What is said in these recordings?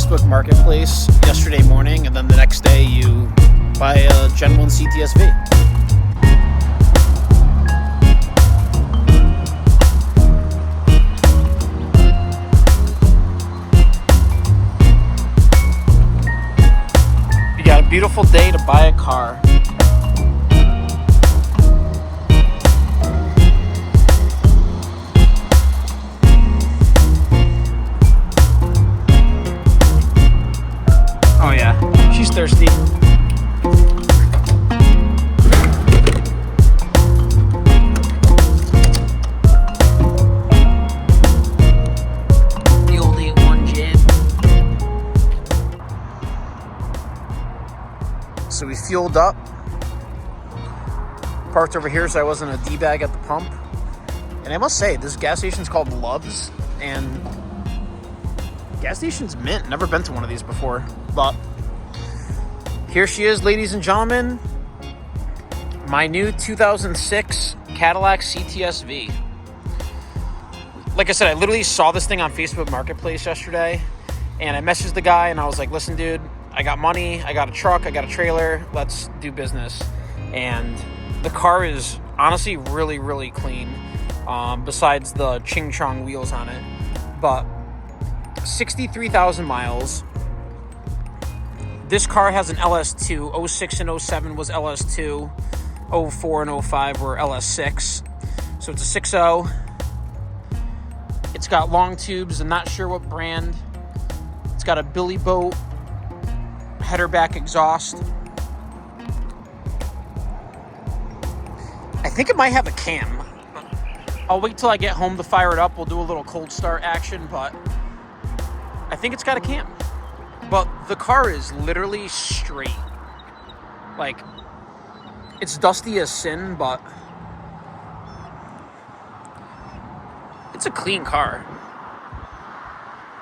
Facebook Marketplace yesterday morning, and then the next day you buy a Gen 1 CTS-V. You got a beautiful day to buy a car. Oh yeah, she's thirsty. The old 8-1 jib. So we fueled up. Parked over here so I wasn't a D-bag at the pump. And I must say, this gas station's called Love's, and gas station's mint. Never been to one of these before, but here she is, ladies and gentlemen. My new 2006 Cadillac CTS-V. Like I said, I literally saw this thing on Facebook Marketplace yesterday, and I messaged the guy and I was like, listen, dude, I got money, I got a truck, I got a trailer, let's do business. And the car is honestly really, really clean, besides the ching chong wheels on it. But 63,000 miles. This car has an LS2. 06 and 07 was LS2. 04 and 05 were LS6. So it's a 6.0. It's got long tubes. I'm not sure what brand. It's got a Billy Boat header back exhaust. I think it might have a cam. I'll wait till I get home to fire it up. We'll do a little cold start action, but I think it's got a cam. But the car is literally straight. Like, it's dusty as sin, but it's a clean car.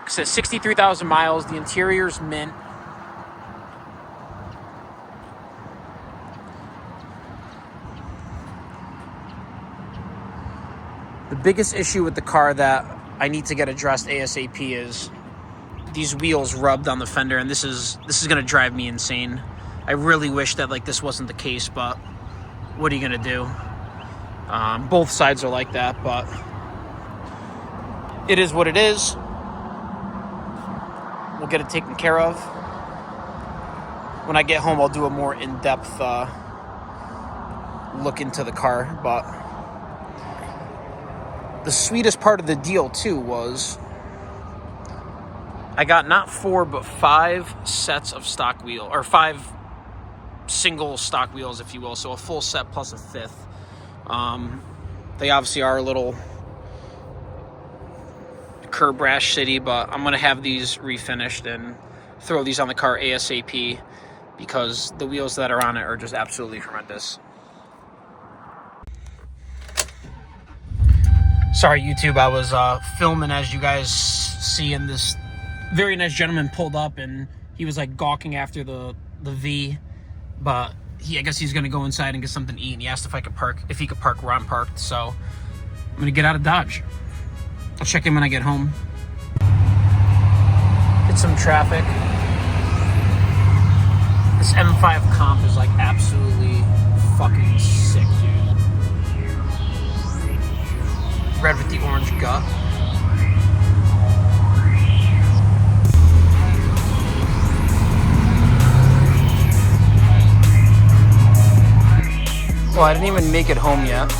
It says 63,000 miles. The interior's mint. The biggest issue with the car that I need to get addressed ASAP is these wheels rubbed on the fender, and this is gonna drive me insane. I really wish that like this wasn't the case, but what are you gonna do? Both sides are like that, but it is what it is. We'll get it taken care of. When I get home, I'll do a more in-depth look into the car. But the sweetest part of the deal too was I got not 4 but 5 sets of stock wheel, or 5 single stock wheels, if you will. So a full set plus a 5th. They obviously are a little curb rash city, but I'm gonna have these refinished and throw these on the car ASAP because the wheels that are on it are just absolutely horrendous. Sorry, YouTube. I was filming, as you guys see, in this very nice gentleman pulled up and he was like gawking after the V, but I guess he's gonna go inside and get something to eat, and he asked if he could park where I'm parked. So I'm gonna get out of Dodge. I'll check in when I get home. Hit some traffic. This M5 comp is like absolutely fucking sick, dude. Red with the orange gut. Well, I didn't even make it home yet.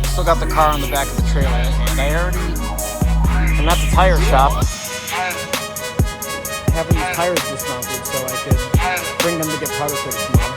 Still got the car on the back of the trailer, and I'm at the tire shop. Having these tires dismounted so I could bring them to get powder coated tomorrow.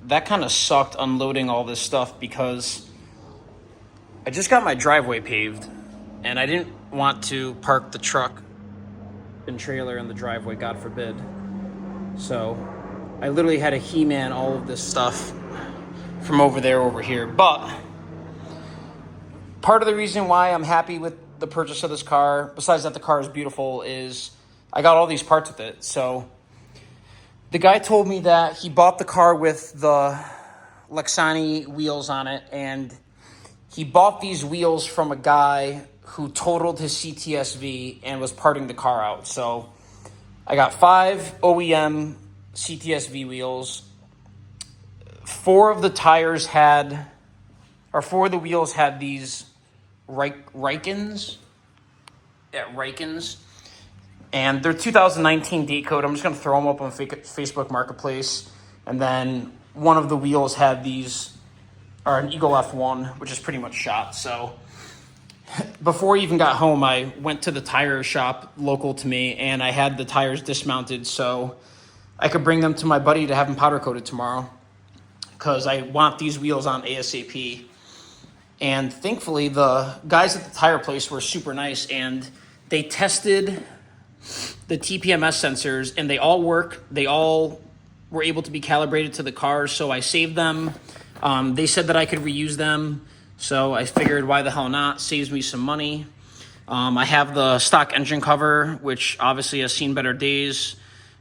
that kind of sucked unloading all this stuff because I just got my driveway paved and I didn't want to park the truck and trailer in the driveway, God forbid. So I literally had to He-Man all of this stuff from over there over here. But part of the reason why I'm happy with the purchase of this car, besides that the car is beautiful, is I got all these parts with it. So the guy told me that he bought the car with the Lexani wheels on it, and he bought these wheels from a guy who totaled his CTS-V and was parting the car out. So I got 5 OEM CTS-V wheels. 4 of the wheels had these Rikens. Yeah, Rikens. And they're 2019 date code. I'm just going to throw them up on Facebook Marketplace. And then one of the wheels had these, or an Eagle F1, which is pretty much shot. So before I even got home, I went to the tire shop local to me, and I had the tires dismounted so I could bring them to my buddy to have them powder coated tomorrow, because I want these wheels on ASAP. And thankfully, the guys at the tire place were super nice, and they tested the TPMS sensors, and they all work. They all were able to be calibrated to the car, so I saved them. They said that I could reuse them, so I figured why the hell not? Saves me some money. I have the stock engine cover, which obviously has seen better days.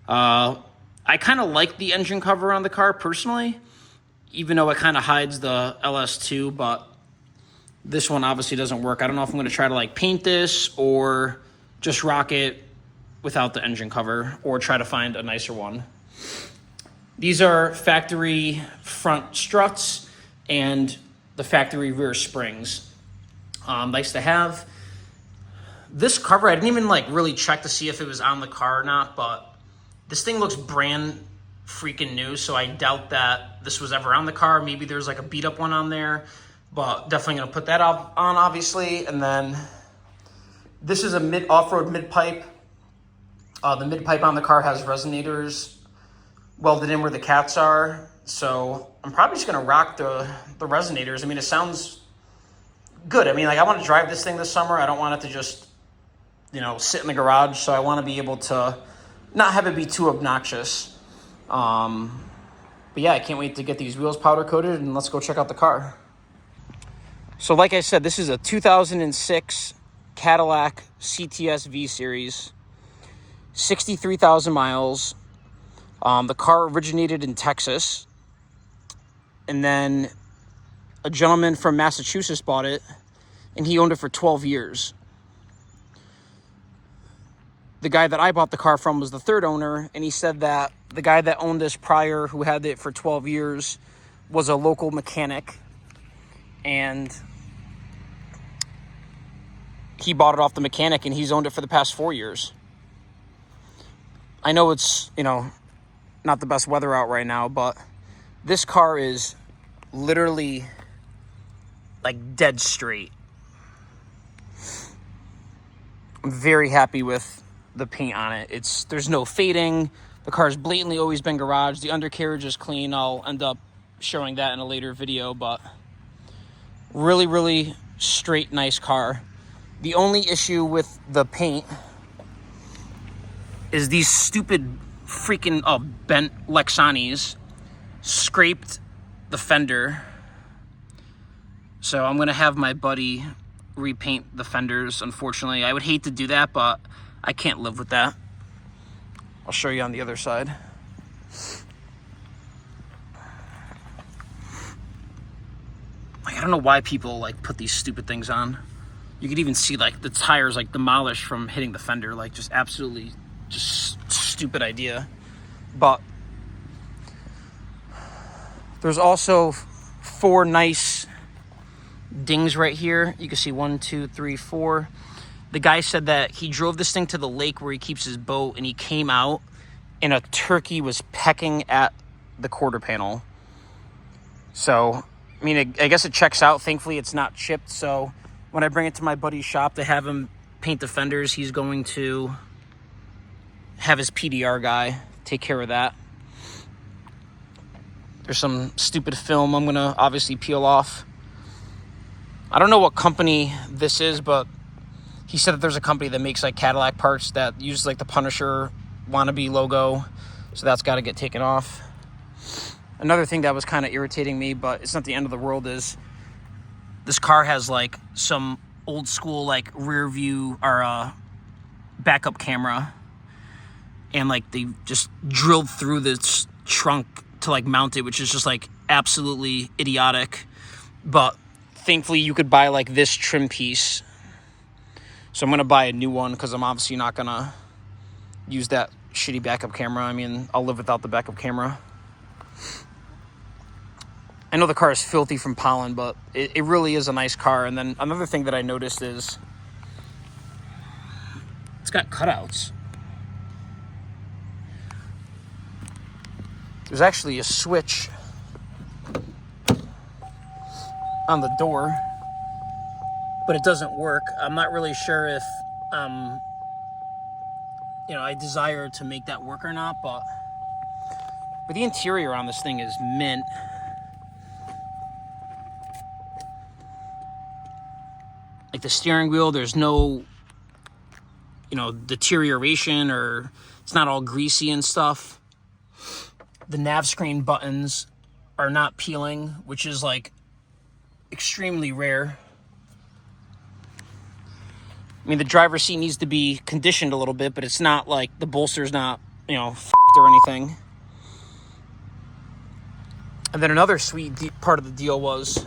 I kind of like the engine cover on the car personally, even though it kind of hides the LS2, but this one obviously doesn't work. I don't know if I'm going to try to like paint this or just rock it without the engine cover or try to find a nicer one. These are factory front struts and the factory rear springs. Nice to have. This cover, I didn't even like really check to see if it was on the car or not, but this thing looks brand freaking new, so I doubt that this was ever on the car. Maybe there's like a beat up one on there, but definitely gonna put that on obviously. And then this is a off-road mid-pipe. The mid-pipe on the car has resonators welded in where the cats are, so I'm probably just gonna rock the resonators. I mean, it sounds good. I mean, like, I want to drive this thing this summer. I don't want it to just, sit in the garage, so I want to be able to not have it be too obnoxious. But yeah, I can't wait to get these wheels powder coated, and let's go check out the car. So like I said, this is a 2006 Cadillac CTS-V series, 63,000 miles. The car originated in Texas, and then a gentleman from Massachusetts bought it, and he owned it for 12 years. The guy that I bought the car from was the third owner, and he said that the guy that owned this prior, who had it for 12 years, was a local mechanic, and he bought it off the mechanic, and he's owned it for the past 4 years. I know it's, not the best weather out right now, but this car is literally like dead straight. I'm very happy with the paint on it. There's no fading. The car's blatantly always been garaged. The undercarriage is clean. I'll end up showing that in a later video, but really, really straight, nice car. The only issue with the paint is these stupid freaking bent Lexanis scraped the fender. So I'm going to have my buddy repaint the fenders, unfortunately. I would hate to do that, but I can't live with that. I'll show you on the other side. Like, I don't know why people like put these stupid things on. You could even see like the tires like demolished from hitting the fender, like just absolutely just stupid idea. But there's also 4 nice dings right here. You can see 1, 2, 3, 4. The guy said that he drove this thing to the lake where he keeps his boat, and he came out and a turkey was pecking at the quarter panel. So, I mean, I guess it checks out. Thankfully, it's not chipped. So when I bring it to my buddy's shop to have him paint the fenders, he's going to have his PDR guy take care of that. There's some stupid film I'm gonna obviously peel off. I don't know what company this is, but he said that there's a company that makes like Cadillac parts that use like the Punisher wannabe logo, so that's got to get taken off. Another thing that was kind of irritating me, but it's not the end of the world, is this car has like some old school like rear view or backup camera, and like they just drilled through this trunk to like mount it, which is just like absolutely idiotic. But thankfully you could buy like this trim piece, so I'm gonna buy a new one because I'm obviously not gonna use that shitty backup camera. I mean, I'll live without the backup camera. I know the car is filthy from pollen, but it really is a nice car. And then another thing that I noticed is it's got cutouts. There's actually a switch on the door, but it doesn't work. I'm not really sure if, I desire to make that work or not, but the interior on this thing is mint. Like the steering wheel, there's no, deterioration, or it's not all greasy and stuff. The nav screen buttons are not peeling, which is like extremely rare. I mean, the driver's seat needs to be conditioned a little bit, but it's not like the bolster's not, f***ed or anything. And then another sweet part of the deal was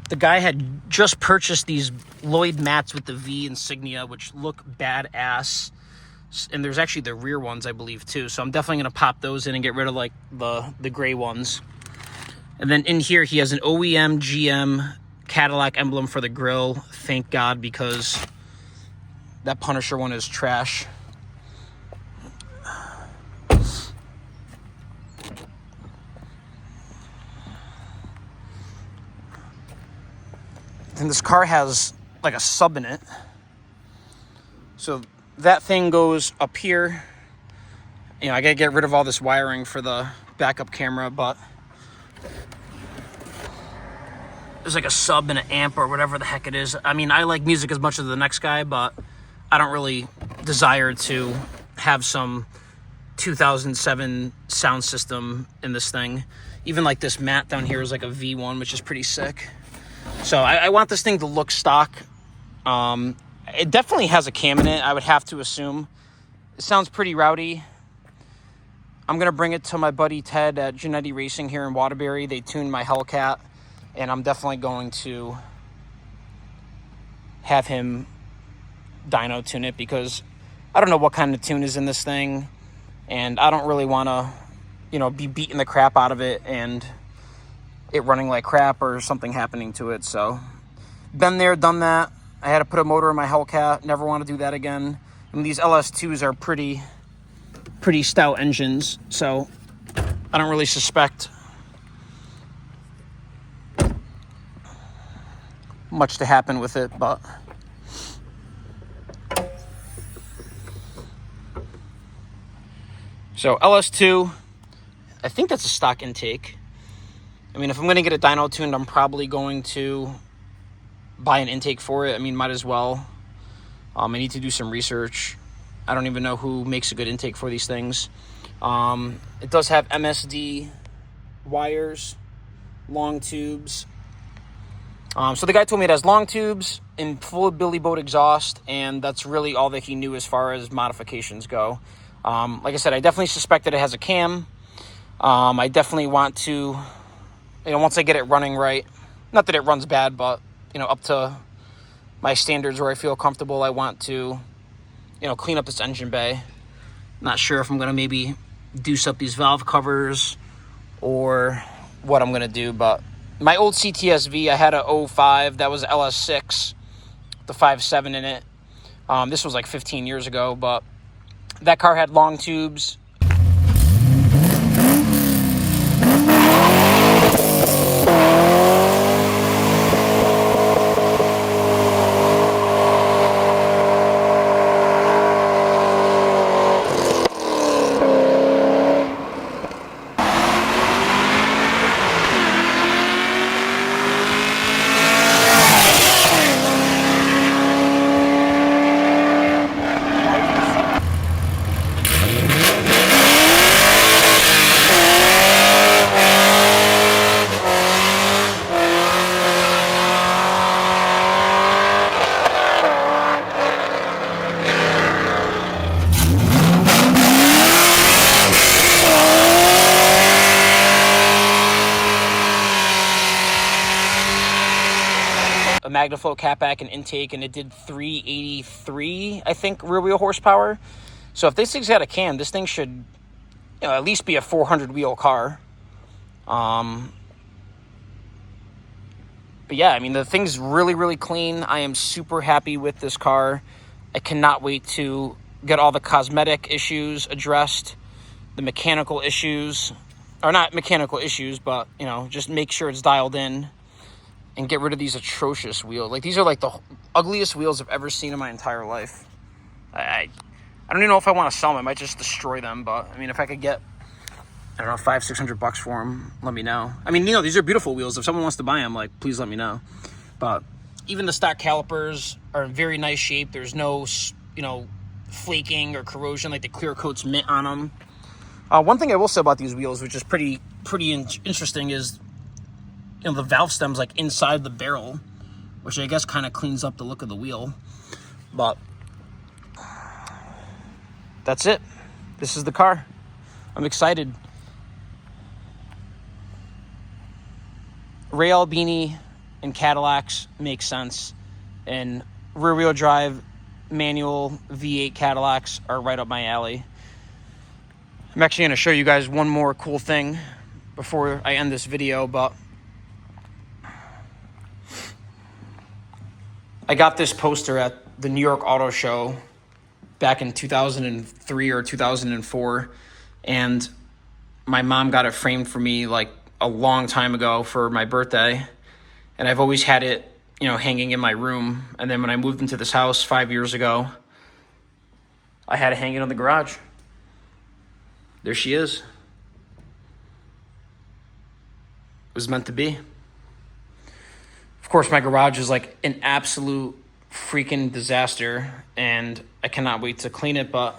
the guy had just purchased these Lloyd mats with the V insignia, which look badass. And there's actually the rear ones, I believe, too. So I'm definitely going to pop those in and get rid of like the gray ones. And then in here, he has an OEM GM Cadillac emblem for the grill. Thank God, because that Punisher one is trash. And this car has like a sub in it. So that thing goes up here. I gotta get rid of all this wiring for the backup camera, but there's like a sub and an amp or whatever the heck it is. I mean, I like music as much as the next guy, but I don't really desire to have some 2007 sound system in this thing. Even like this mat down here is like a V1, which is pretty sick. So I want this thing to look stock. It definitely has a cam in it, I would have to assume. It sounds pretty rowdy. I'm going to bring it to my buddy Ted at Genetti Racing here in Waterbury. They tuned my Hellcat, and I'm definitely going to have him dyno tune it, because I don't know what kind of tune is in this thing, and I don't really want to, be beating the crap out of it and it running like crap or something happening to it. So been there, done that. I had to put a motor in my Hellcat. Never want to do that again. I mean, these LS2s are pretty stout engines, so I don't really suspect much to happen with it. But so LS2, I think that's a stock intake. I mean, if I'm going to get a dyno tuned, I'm probably going to buy an intake for it. I mean, might as well. I need to do some research. I don't even know who makes a good intake for these things. It does have MSD wires, long tubes. So the guy told me it has long tubes and full Billy Boat exhaust, and that's really all that he knew as far as modifications go. Like I said, I definitely suspect that it has a cam. I definitely want to, once I get it running right, not that it runs bad, but, up to my standards where I feel comfortable, I want to, clean up this engine bay. Not sure if I'm going to maybe deuce up these valve covers or what I'm going to do, but my old CTS-V, I had a 05, that was LS6, the 5.7 in it. This was like 15 years ago, but that car had long tubes. a MagnaFlow catback and intake, and it did 383, I think, rear wheel horsepower. So if this thing's got a cam, this thing should, at least be a 400 wheel car. But yeah, I mean, the thing's really, really clean. I am super happy with this car. I cannot wait to get all the cosmetic issues addressed, the mechanical issues, or not mechanical issues, but, just make sure it's dialed in and get rid of these atrocious wheels. Like, these are like the ugliest wheels I've ever seen in my entire life. I don't even know if I want to sell them. I might just destroy them, but I mean, if I could get, I don't know, $500-600 for them, let me know. I mean, these are beautiful wheels. If someone wants to buy them, like, please let me know. But even the stock calipers are in very nice shape. There's no, flaking or corrosion, like the clear coat's mint on them. One thing I will say about these wheels, which is pretty interesting, is, the valve stem's like inside the barrel, which I guess kind of cleans up the look of the wheel. But that's it. This is the car. I'm excited. Ray Albini and Cadillacs make sense, and rear-wheel drive manual V8 Cadillacs are right up my alley. I'm actually going to show you guys one more cool thing before I end this video, but I got this poster at the New York Auto Show back in 2003 or 2004, and my mom got it framed for me like a long time ago for my birthday, and I've always had it, hanging in my room. And then when I moved into this house 5 years ago, I had it hanging in the garage. There she is. It was meant to be. Of course, my garage is like an absolute freaking disaster, and I cannot wait to clean it. But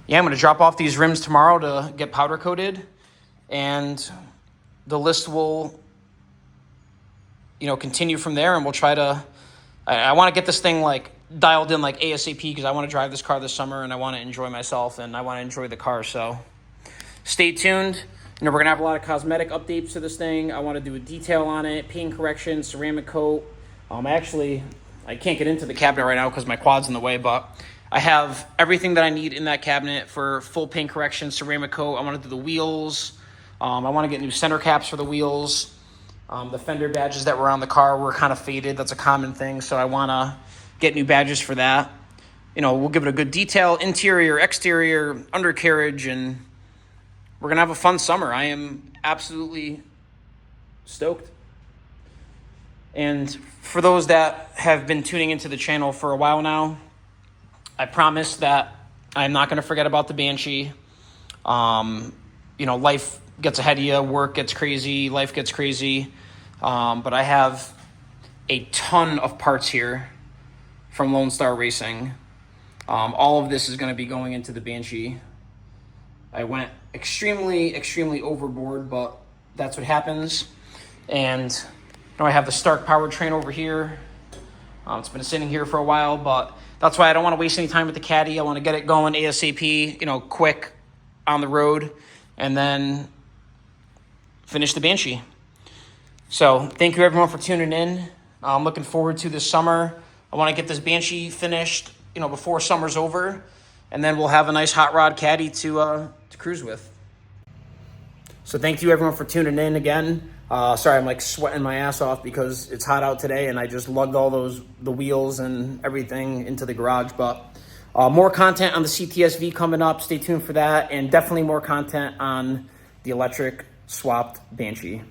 yeah, I'm going to drop off these rims tomorrow to get powder coated, and the list will, continue from there, and we'll try to, I want to get this thing like dialed in like ASAP, because I want to drive this car this summer, and I want to enjoy myself, and I want to enjoy the car. So stay tuned. We're going to have a lot of cosmetic updates to this thing. I want to do a detail on it, paint correction, ceramic coat. I can't get into the cabinet right now because my quad's in the way, but I have everything that I need in that cabinet for full paint correction, ceramic coat. I want to do the wheels. I want to get new center caps for the wheels. The fender badges that were on the car were kind of faded. That's a common thing, so I want to get new badges for that. We'll give it a good detail, interior, exterior, undercarriage, and we're going to have a fun summer. I am absolutely stoked. And for those that have been tuning into the channel for a while now, I promise that I'm not going to forget about the Banshee. Life gets ahead of you, work gets crazy, life gets crazy. But I have a ton of parts here from Lone Star Racing. All of this is going to be going into the Banshee. I went extremely overboard, but that's what happens. And I have the Stark powertrain over here. It's been sitting here for a while, but that's why I don't want to waste any time with the Caddy. I want to get it going ASAP, quick on the road, and then finish the Banshee. So thank you everyone for tuning in. I'm looking forward to this summer. I want to get this Banshee finished, before summer's over, and then we'll have a nice hot rod Caddy to cruise with. So thank you everyone for tuning in again. Sorry, I'm like sweating my ass off because it's hot out today, and I just lugged all the wheels and everything into the garage. But more content on the CTS-V coming up. Stay tuned for that, and definitely more content on the electric swapped Banshee.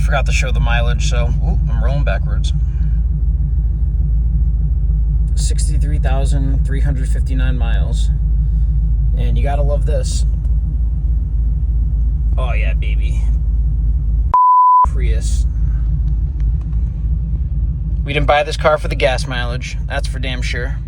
Forgot to show the mileage, so I'm rolling backwards. 63,359 miles. And you gotta love this. Oh yeah, baby. Prius. We didn't buy this car for the gas mileage. That's for damn sure.